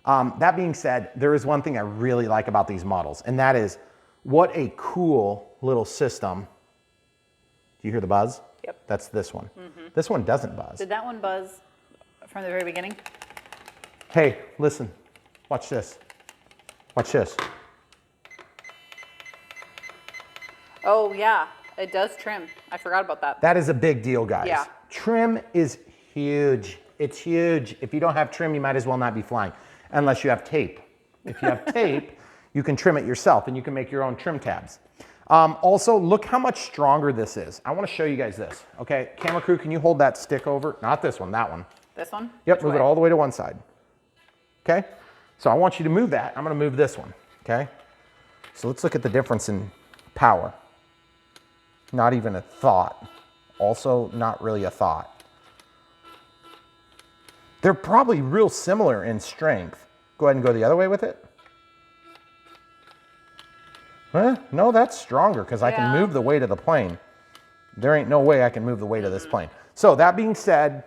That being said, there is one thing I really like about these models, and that is what a cool little system. Do you hear the buzz? Yep. That's this one. This one doesn't buzz. Did that one buzz from the very beginning? Hey, listen. Watch this. Watch this. Oh, yeah. It does trim. I forgot about that. That is a big deal, guys. Yeah. Trim is huge. It's huge. If you don't have trim, you might as well not be flying, unless you have tape. If you have tape, you can trim it yourself, and you can make your own trim tabs. Also, look how much stronger this is. I want to show you guys this. Okay, camera crew, can you hold that stick over? Not this one, that one. This one? Yep, Which move way? it all the way to one side. Okay, so I want you to move that. I'm going to move this one. Okay, so let's look at the difference in power. Not even a thought. Also, not really a thought. They're probably real similar in strength. Go ahead and go the other way with it. Huh? No, that's stronger because I can move the weight of the plane. There ain't no way I can move the weight of this plane. So that being said,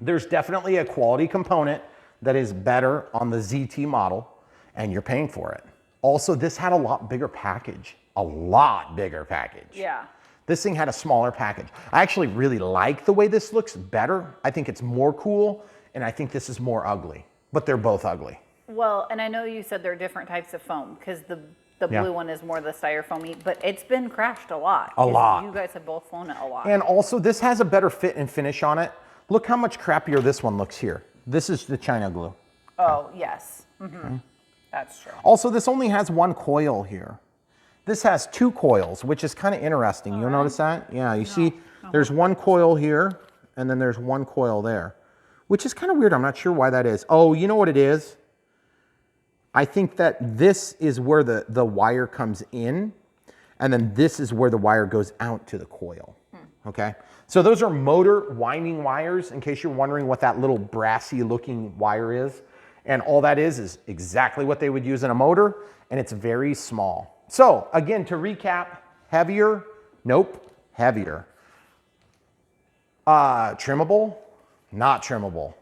there's definitely a quality component that is better on the ZT model, and you're paying for it. Also, this had a lot bigger package. A lot bigger package. Yeah. This thing had a smaller package. I actually really like the way this looks better. I think it's more cool, and I think this is more ugly, but they're both ugly. Well, and I know you said there are different types of foam because the blue one is more the styrofoamy, but it's been crashed a lot. A lot. You guys have both flown it a lot. And also, this has a better fit and finish on it. Look how much crappier this one looks here. This is the China glue. Oh, yes. Okay. That's true. Also, this only has one coil here. This has two coils, which is kind of interesting. You'll notice that? Yeah, you see there's one coil here, and then there's one coil there, which is kind of weird. I'm not sure why that is. Oh, you know what it is? I think that this is where the wire comes in, and then this is where the wire goes out to the coil, okay? So those are motor winding wires, in case you're wondering what that little brassy looking wire is. And all that is exactly what they would use in a motor, and it's very small. So again, to recap, heavier? Nope, heavier. Trimmable? Not trimmable.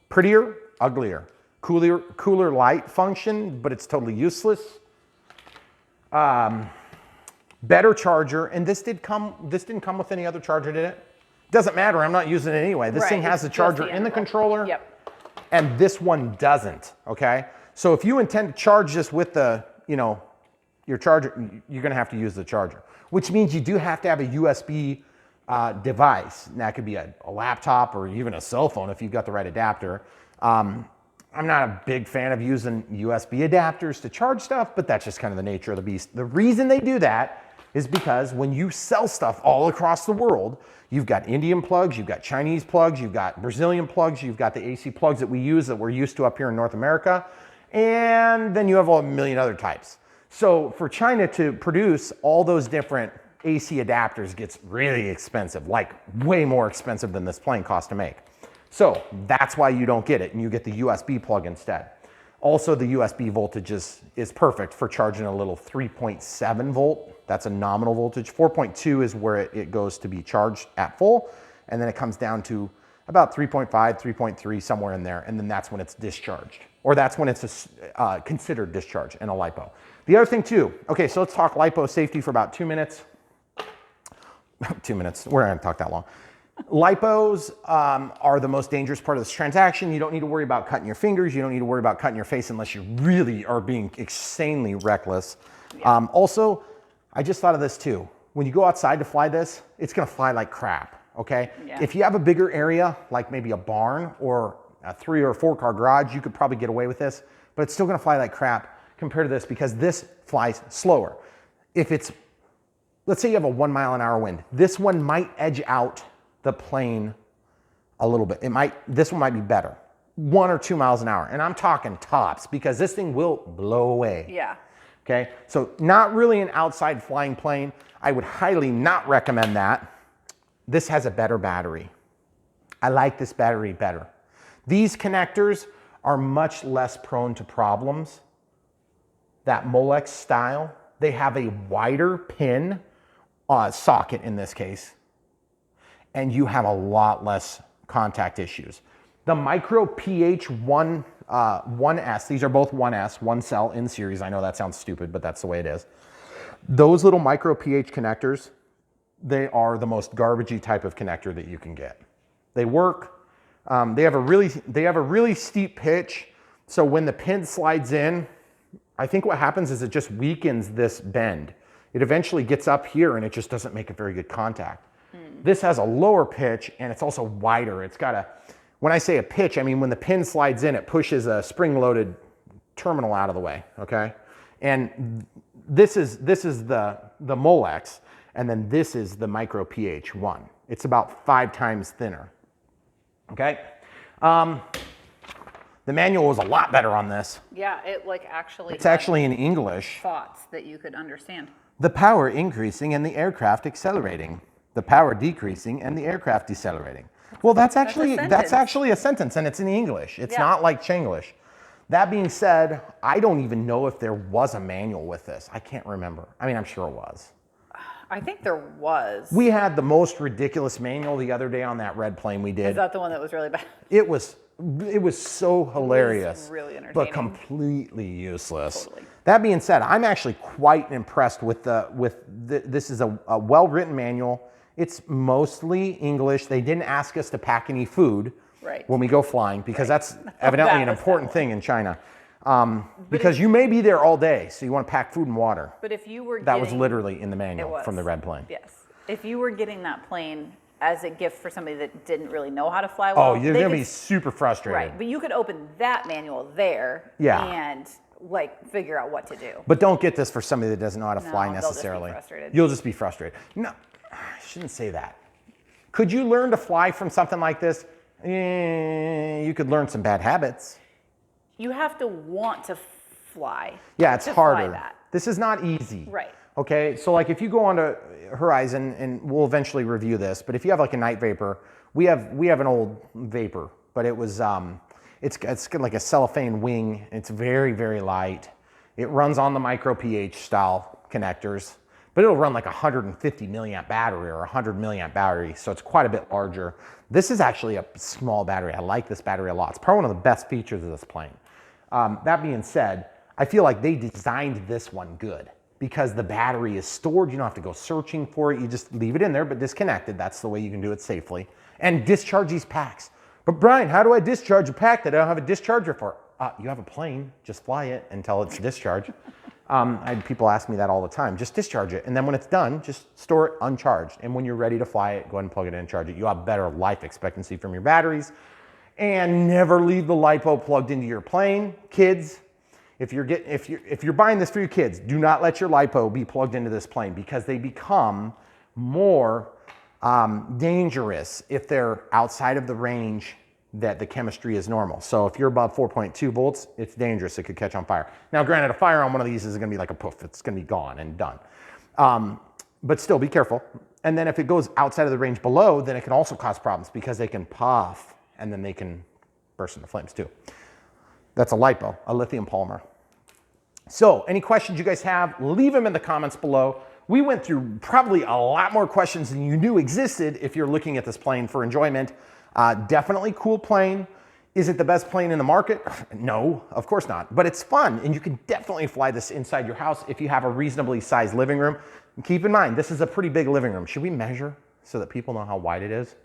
Prettier? Uglier. Cooler light function, but it's totally useless. Better charger, and this didn't come with any other charger, did it? Doesn't matter, I'm not using it anyway. This thing has the charger in the controller, and this one doesn't, okay? So if you intend to charge this with the, your charger, you're gonna have to use the charger, which means you do have to have a USB device. And that could be a laptop or even a cell phone if you've got the right adapter. I'm not a big fan of using USB adapters to charge stuff, but that's just kind of the nature of the beast. The reason they do that is because when you sell stuff all across the world, you've got Indian plugs, you've got Chinese plugs, you've got Brazilian plugs, you've got the AC plugs that we use that we're used to up here in North America, and then you have a million other types. So for China to produce all those different AC adapters gets really expensive, like way more expensive than this plane cost to make. So that's why you don't get it, and you get the USB plug instead. Also, the USB voltage is perfect for charging a little 3.7 volt. That's a nominal voltage. 4.2 is where it goes to be charged at full, and then it comes down to about 3.5, 3.3, somewhere in there, and then that's when it's discharged, or that's when it's considered discharge in a LiPo. The other thing too, okay, so let's talk LiPo safety for about 2 minutes. 2 minutes, we're not gonna talk that long. LiPos are the most dangerous part of this transaction. You don't need to worry about cutting your fingers. You don't need to worry about cutting your face unless you really are being insanely reckless. Yeah. Also, I just thought of this too. When you go outside to fly this, it's gonna fly like crap, okay? Yeah. If you have a bigger area, like maybe a barn or a 3 or 4 car garage, you could probably get away with this, but it's still gonna fly like crap compared to this because this flies slower. If it's, let's say you have a 1 mile an hour wind, this one might edge out the plane a little bit. This one might be better, 1 or 2 miles an hour. And I'm talking tops because this thing will blow away. Yeah. Okay, so not really an outside flying plane. I would highly not recommend that. This has a better battery. I like this battery better. These connectors are much less prone to problems. That Molex style, they have a wider pin socket in this case, and you have a lot less contact issues. The Micro PH1 1S, these are both 1S, one cell in series. I know that sounds stupid, but that's the way it is. Those little Micro PH connectors, they are the most garbagey type of connector that you can get. They work. They have a really steep pitch. So when the pin slides in, I think what happens is it just weakens this bend. It eventually gets up here and it just doesn't make a very good contact. This has a lower pitch and it's also wider. It's got a, when I say a pitch, I mean when the pin slides in, it pushes a spring-loaded terminal out of the way, okay? And this is the Molex, and then this is the Micro PH1. It's about 5 times thinner, okay? The manual was a lot better on this. Yeah, it's actually in English. Thoughts that you could understand. The power increasing and the aircraft accelerating. The power decreasing and the aircraft decelerating. Well, that's actually a sentence, and it's in English. It's not like Chinglish. That being said, I don't even know if there was a manual with this. I can't remember. I mean, I'm sure it was. I think there was. We had the most ridiculous manual the other day on that red plane we did. Is that the one that was really bad? It was so hilarious. It was really entertaining. But completely useless. Totally. That being said, I'm actually quite impressed with this is a well-written manual. It's mostly English. They didn't ask us to pack any food when we go flying because that's evidently an important thing in China. Because you may be there all day, so you want to pack food and water. But if you were that was literally in the manual from the red plane. Yes. If you were getting that plane as a gift for somebody that didn't really know how to fly well, you're going to be super frustrated. Right, but you could open that manual there and figure out what to do. But don't get this for somebody that doesn't know how to fly necessarily. You'll just be frustrated. No, I shouldn't say that. Could you learn to fly from something like this? You could learn some bad habits. You have to want to fly. Yeah, it's harder. This is not easy. Right. Okay, so like if you go onto Horizon, and we'll eventually review this, but if you have like a night Vapor, we have an old Vapor, but it was it's got like a cellophane wing. It's very, very light. It runs on the Micro PH style connectors, but it'll run like a 150 milliamp battery or a 100 milliamp battery, so it's quite a bit larger. This is actually a small battery. I like this battery a lot. It's probably one of the best features of this plane. That being said, I feel like they designed this one good because the battery is stored. You don't have to go searching for it. You just leave it in there, but disconnected. That's the way you can do it safely. And discharge these packs. But Brian, how do I discharge a pack that I don't have a discharger for? You have a plane. Just fly it until it's discharged. I had people ask me that all the time. Just discharge it, and then when it's done, just store it uncharged. And when you're ready to fly it, go ahead and plug it in and charge it. You'll have better life expectancy from your batteries. And never leave the LiPo plugged into your plane. Kids, if you're buying this for your kids, do not let your LiPo be plugged into this plane, because they become more dangerous if they're outside of the range that the chemistry is normal. So if you're above 4.2 volts, it's dangerous. It could catch on fire. Now, granted, a fire on one of these is going to be like a poof. It's going to be gone and done. But still, be careful. And then if it goes outside of the range below, then it can also cause problems, because they can puff and then they can burst into flames too. That's a LiPo, a lithium polymer. So any questions you guys have, leave them in the comments below. We went through probably a lot more questions than you knew existed if you're looking at this plane for enjoyment. Definitely cool plane. Is it the best plane in the market? No, of course not, but it's fun, and you can definitely fly this inside your house if you have a reasonably sized living room. And keep in mind, this is a pretty big living room. Should we measure so that people know how wide it is?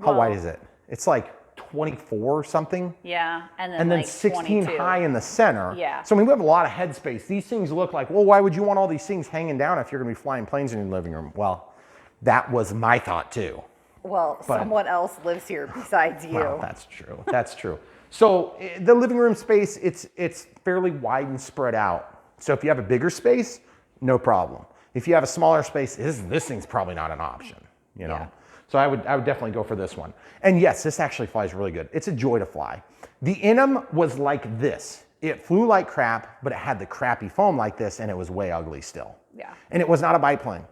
How wide is it? It's like 24 or something. Yeah, and then like 16 22. high in the center. Yeah. So I mean, we have a lot of headspace. These things look like, well, why would you want all these things hanging down if you're gonna be flying planes in your living room? Well, that was my thought too. Well, someone else lives here besides you. Well, that's true. That's true. So the living room space, it's fairly wide and spread out. So if you have a bigger space, no problem. If you have a smaller space, this thing's probably not an option, you know? Yeah. So I would definitely go for this one. And yes, this actually flies really good. It's a joy to fly. The Inum was like this. It flew like crap, but it had the crappy foam like this, and it was way ugly still. Yeah. And it was not a biplane.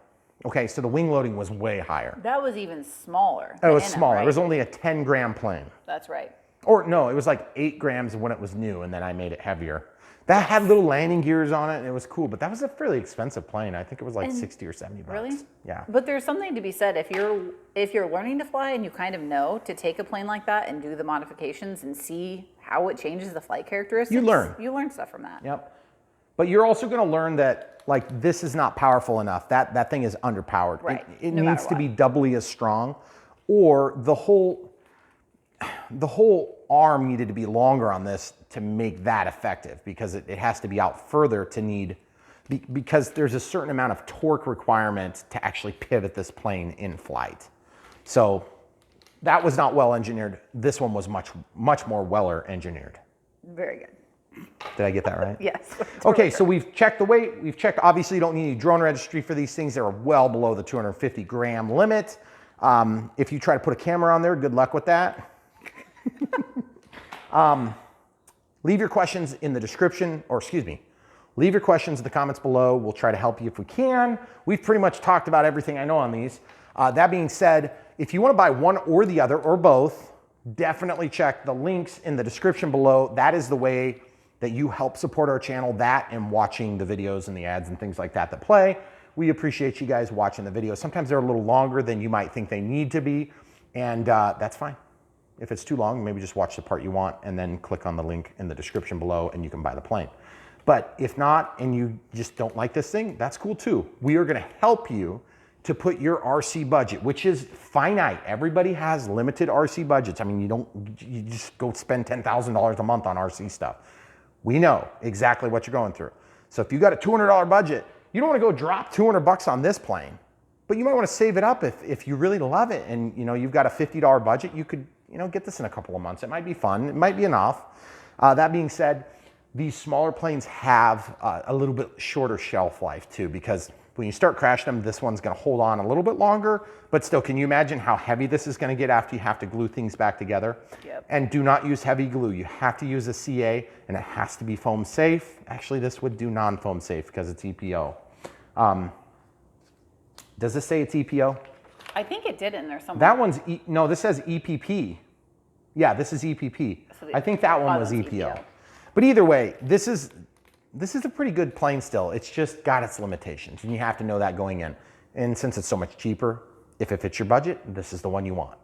Okay, so the wing loading was way higher. That was even smaller. It was smaller. Right? It was only a 10-gram plane. That's right. Or no, it was like 8 grams when it was new, and then I made it heavier. That had little landing gears on it, and it was cool, but that was a fairly expensive plane. I think it was like 60 or 70 bucks. Really? Yeah. But there's something to be said if you're learning to fly and you kind of know to take a plane like that and do the modifications and see how it changes the flight characteristics. You learn. You learn stuff from that. Yep. But you're also going to learn that like this is not powerful enough. That thing is underpowered. Right. It needs to be doubly as strong, or the whole arm needed to be longer on this to make that effective, because it has to be out further to need, because there's a certain amount of torque requirement to actually pivot this plane in flight. So that was not well engineered. This one was much more well engineered. Very good. Did I get that right? Yes. Okay, so we've checked the weight. We've checked, obviously you don't need any drone registry for these things. They're well below the 250 gram limit. If you try to put a camera on there, good luck with that. Leave your questions in the description, or excuse me, leave your questions in the comments below. We'll try to help you if we can. We've pretty much talked about everything I know on these. That being said, if you want to buy one or the other or both, definitely check the links in the description below. That is the way that you help support our channel, that and watching the videos and the ads and things like that play. We appreciate you guys watching the videos. Sometimes they're a little longer than you might think they need to be, and that's fine. If it's too long, maybe just watch the part you want and then click on the link in the description below and you can buy the plane. But if not, and you just don't like this thing, that's cool too. We are gonna help you to put your RC budget, which is finite. Everybody has limited RC budgets. I mean, you just go spend $10,000 a month on RC stuff. We know exactly what you're going through. So if you got a $200 budget, you don't wanna go drop 200 bucks on this plane, but you might wanna save it up if you really love it and you've got a $50 budget, you could get this in a couple of months. It might be fun. It might be enough. That being said, these smaller planes have a little bit shorter shelf life too, because when you start crashing them, this one's going to hold on a little bit longer, but still, can you imagine how heavy this is going to get after you have to glue things back together? Yep. And do not use heavy glue. You have to use a CA, and it has to be foam safe. Actually, this would do non-foam safe because it's EPO. Does this say it's EPO? I think it did in there somewhere. That one's, no, this says EPP. Yeah, this is EPP. So I think that one was EPO. But either way, this is a pretty good plane still. It's just got its limitations, and you have to know that going in. And since it's so much cheaper, if it fits your budget, this is the one you want.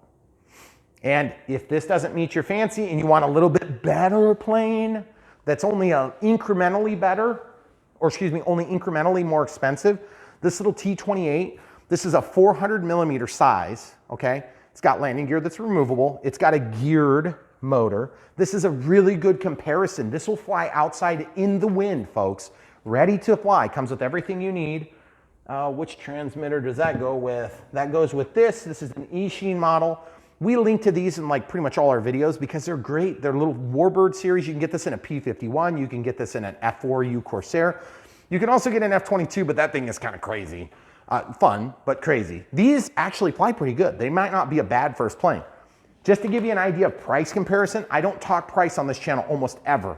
And if this doesn't meet your fancy and you want a little bit better plane that's only incrementally better, or excuse me, only incrementally more expensive, this little T28, this is a 400 millimeter size, okay? It's got landing gear that's removable. It's got a geared motor. This is a really good comparison. This will fly outside in the wind, folks. ready to fly. Comes with everything you need. Which transmitter does that go with? That goes with this. This is an E-Sheen model. We link to these in like pretty much all our videos because they're great. They're a little Warbird series. You can get this in a P-51. You can get this in an F4U Corsair. You can also get an F-22, but that thing is kind of crazy. Fun, but crazy. These actually fly pretty good. They might not be a bad first plane. Just to give you an idea of price comparison, I don't talk price on this channel almost ever,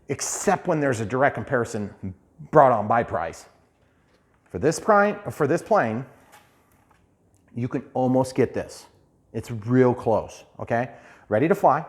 except when there's a direct comparison brought on by price. For this plane, you can almost get this. It's real close, okay? Ready to fly,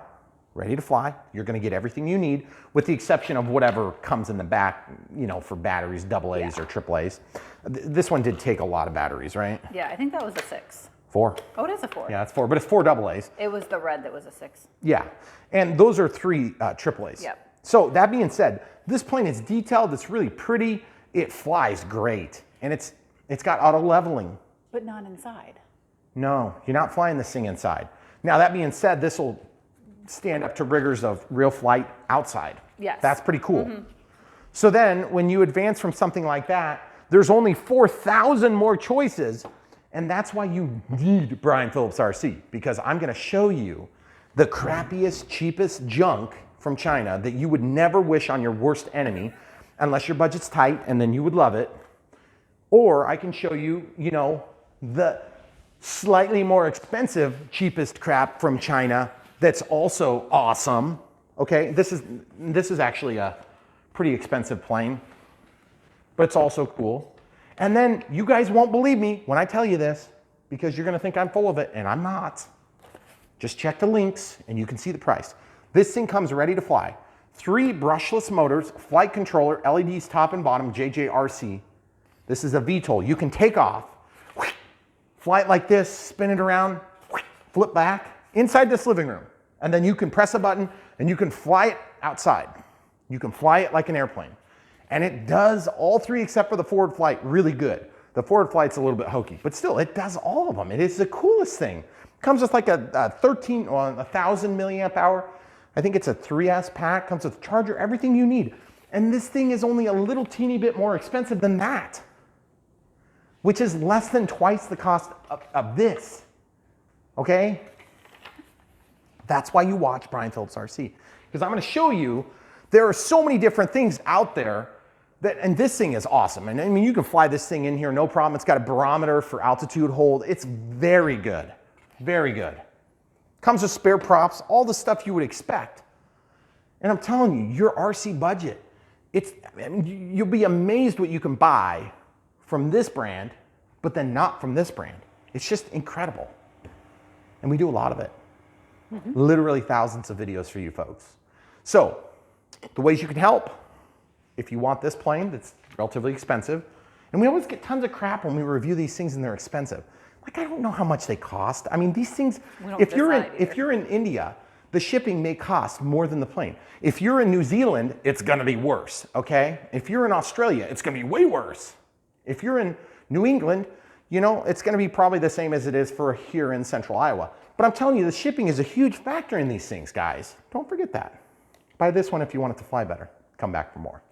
ready to fly. You're gonna get everything you need with the exception of whatever comes in the back, you know, for batteries, AA's or AAA's. This one did take a lot of batteries, right? Yeah, I think that was a 6. 4. Oh, it is a 4. Yeah, it's 4, but it's 4 AA's. It was the red that was a 6. Yeah, and those are 3 AAA's. Yep. So that being said, this plane is detailed, it's really pretty, it flies great, and it's got auto leveling. But not inside. No, you're not flying this thing inside. Now that being said, this will stand up to rigors of real flight outside. Yes. That's pretty cool. So then when you advance from something like that, there's only 4,000 more choices, and that's why you need Brian Phillips RC, because I'm gonna show you the crappiest, cheapest junk from China that you would never wish on your worst enemy, unless your budget's tight, and then you would love it. Or I can show you, you know, the slightly more expensive, cheapest crap from China that's also awesome. Okay, this is actually a pretty expensive plane, but it's also cool. And then you guys won't believe me when I tell you this, because you're gonna think I'm full of it, and I'm not. Just check the links and you can see the price. This thing comes ready to fly. 3 brushless motors, flight controller, LEDs top and bottom, JJRC. This is a VTOL. You can take off, fly it like this, spin it around, flip back inside this living room. And then you can press a button and you can fly it outside. You can fly it like an airplane. And it does all 3 except for the forward flight really good. The forward flight's a little bit hokey, but still it does all of them. It is the coolest thing. Comes with like a 1,000 milliamp hour. I think it's a 3S pack, comes with a charger, everything you need. And this thing is only a little teeny bit more expensive than that, which is less than twice the cost of this, okay? That's why you watch Brian Phillips RC, because I'm gonna show you there are so many different things out there that, and this thing is awesome. And I mean, you can fly this thing in here, no problem. It's got a barometer for altitude hold. It's very good, very good. Comes with spare props, all the stuff you would expect. And I'm telling you, your RC budget, I mean, you'll be amazed what you can buy from this brand, but then not from this brand. It's just incredible. And we do a lot of it. Literally thousands of videos for you folks. So the ways you can help, if you want this plane that's relatively expensive, and we always get tons of crap when we review these things and they're expensive. Like, I don't know how much they cost. I mean, these things, if you're in India, the shipping may cost more than the plane. If you're in New Zealand, it's gonna be worse, okay? If you're in Australia, it's gonna be way worse. If you're in New England, you know, it's gonna be probably the same as it is for here in central Iowa. But I'm telling you, the shipping is a huge factor in these things, guys. Don't forget that. Buy this one if you want it to fly better. Come back for more.